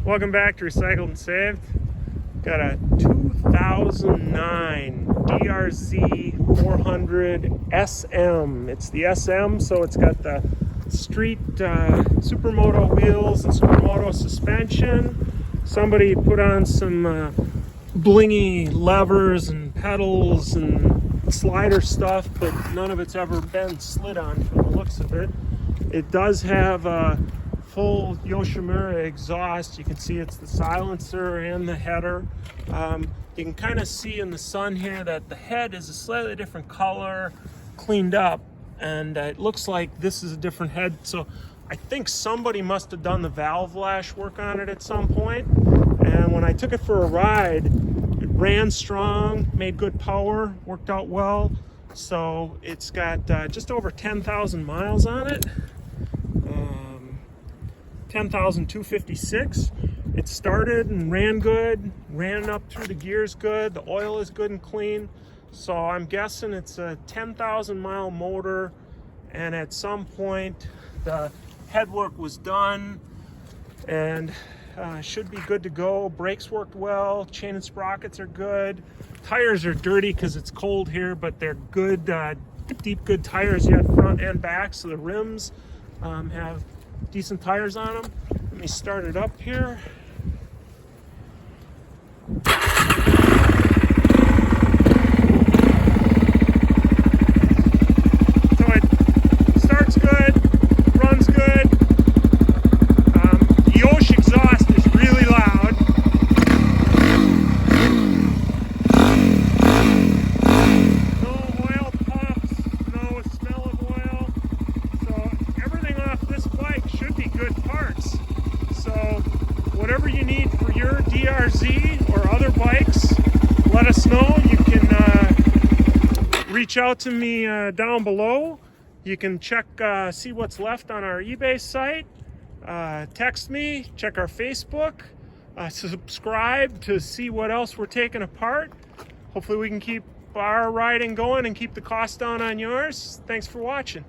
Welcome back to Recycled and Saved. Got a 2009 DRZ400sm. It's the SM, so it's got the street supermoto wheels and supermoto suspension. Somebody put on some blingy levers and pedals and slider stuff, but none of it's ever been slid on from the looks of it. It does have a full Yoshimura exhaust. You can see it's the silencer and the header. You can kind of see in the sun here that the head is a slightly different color, cleaned up, and it looks like this is a different head. So I think somebody must have done the valve lash work on it at some point. And when I took it for a ride, it ran strong, made good power, worked out well. So it's got just over 10,000 miles on it. 10,256. It started and ran good, ran up through the gears good, the oil is good and clean. So I'm guessing it's a 10,000 mile motor, and at some point the head work was done and should be good to go. Brakes worked well, chain and sprockets are good. Tires are dirty because it's cold here, but they're good, deep good tires yet, front and back, so the rims have decent tires on them. Let me start it up here. So it starts good, runs good. The Yosh exhaust is really loud. No oil pumps, no smell of oil. So everything off this bike should be good parts. So whatever you need for your DRZ or other bikes, let us know. You can reach out to me down below. You can check, see what's left on our eBay site. Text me, check our Facebook, subscribe to see what else we're taking apart. Hopefully we can keep our riding going and keep the cost down on yours. Thanks for watching.